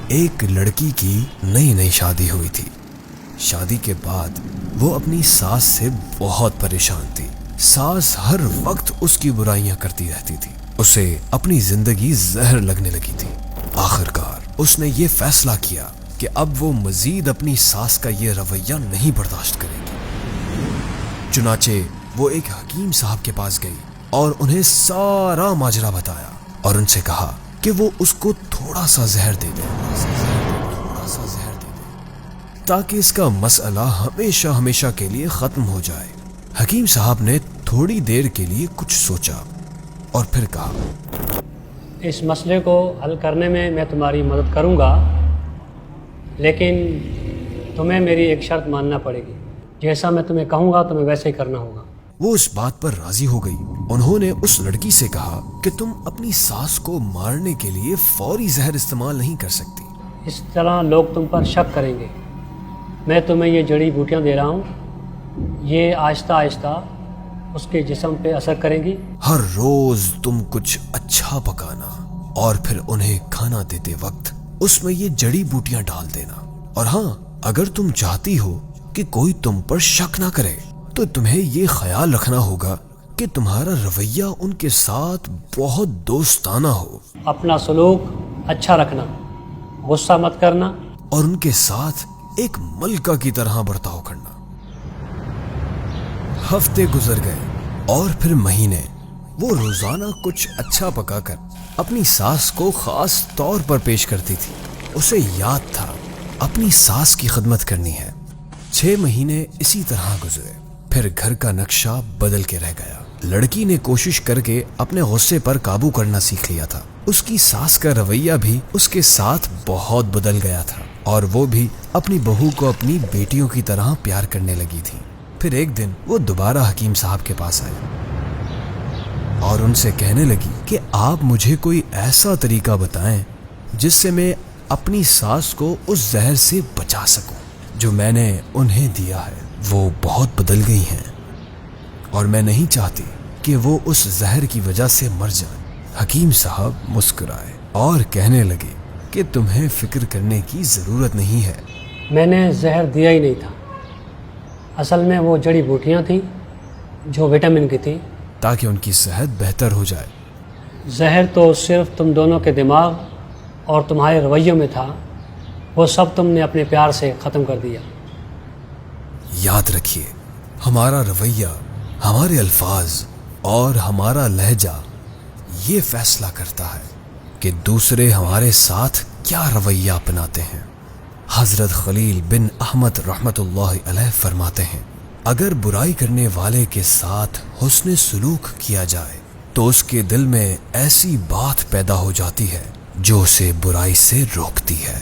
ایک لڑکی کی نئی شادی ہوئی تھی۔ شادی کے بعد وہ اپنی ساس سے بہت پریشان تھی۔ ساس ہر وقت اس کی برائیاں کرتی رہتی تھی، اسے اپنی زندگی زہر لگنے لگی تھی۔ آخرکار اس نے یہ فیصلہ کیا کہ اب وہ مزید اپنی ساس کا یہ رویہ نہیں برداشت کرے گی۔ چنانچہ وہ ایک حکیم صاحب کے پاس گئی اور انہیں سارا ماجرا بتایا اور ان سے کہا کہ وہ اس کو تھوڑا سا زہر دے دے تاکہ اس کا مسئلہ ہمیشہ کے لیے ختم ہو جائے۔ حکیم صاحب نے تھوڑی دیر کے لیے کچھ سوچا اور پھر کہا، اس مسئلے کو حل کرنے میں میں تمہاری مدد کروں گا، لیکن تمہیں میری ایک شرط ماننا پڑے گی۔ جیسا میں تمہیں کہوں گا تمہیں ویسے ہی کرنا ہوگا۔ وہ اس بات پر راضی ہو گئی۔ انہوں نے اس لڑکی سے کہا کہ تم اپنی ساس کو مارنے کے لیے فوری زہر استعمال نہیں کر سکتی۔ اس طرح لوگ تم پر شک کریں گے۔ میں تمہیں یہ جڑی بوٹیاں دے رہا ہوں، یہ آہستہ آہستہ اس کے جسم پہ اثر کریں گی۔ ہر روز تم کچھ اچھا پکانا اور پھر انہیں کھانا دیتے وقت اس میں یہ جڑی بوٹیاں ڈال دینا، اور ہاں، اگر تم چاہتی ہو کہ کوئی تم پر شک نہ کرے تو تمہیں یہ خیال رکھنا ہوگا کہ تمہارا رویہ ان کے ساتھ بہت دوستانہ ہو، اپنا سلوک اچھا رکھنا، غصہ مت کرنا، اور ان کے ساتھ ایک ملکہ کی طرح برتاؤ کرنا۔ ہفتے گزر گئے اور پھر مہینے۔ وہ روزانہ کچھ اچھا پکا کر اپنی ساس کو خاص طور پر پیش کرتی تھی۔ اسے یاد تھا اپنی ساس کی خدمت کرنی ہے۔ 6 مہینے اسی طرح گزرے، پھر گھر کا نقشہ بدل کے رہ گیا۔ لڑکی نے کوشش کر کے اپنے غصے پر قابو کرنا سیکھ لیا تھا۔ اس کی ساس کا رویہ بھی اس کے ساتھ بہت بدل گیا تھا اور وہ بھی اپنی بہو کو اپنی بیٹیوں کی طرح پیار کرنے لگی تھی۔ پھر ایک دن وہ دوبارہ حکیم صاحب کے پاس آئی اور ان سے کہنے لگی کہ آپ مجھے کوئی ایسا طریقہ بتائیں جس سے میں اپنی ساس کو اس زہر سے بچا سکوں جو میں نے انہیں دیا ہے۔ وہ بہت بدل گئی ہیں اور میں نہیں چاہتی کہ وہ اس زہر کی وجہ سے مر جائیں۔ حکیم صاحب مسکرائے اور کہنے لگے کہ تمہیں فکر کرنے کی ضرورت نہیں ہے، میں نے زہر دیا ہی نہیں تھا۔ اصل میں وہ جڑی بوٹیاں تھیں جو وٹامن کی تھیں، تاکہ ان کی صحت بہتر ہو جائے۔ زہر تو صرف تم دونوں کے دماغ اور تمہارے رویوں میں تھا، وہ سب تم نے اپنے پیار سے ختم کر دیا۔ یاد رکھیے، ہمارا رویہ، ہمارے الفاظ اور ہمارا لہجہ یہ فیصلہ کرتا ہے کہ دوسرے ہمارے ساتھ کیا رویہ اپناتے ہیں۔ حضرت خلیل بن احمد رحمۃ اللہ علیہ فرماتے ہیں، اگر برائی کرنے والے کے ساتھ حسن سلوک کیا جائے تو اس کے دل میں ایسی بات پیدا ہو جاتی ہے جو اسے برائی سے روکتی ہے۔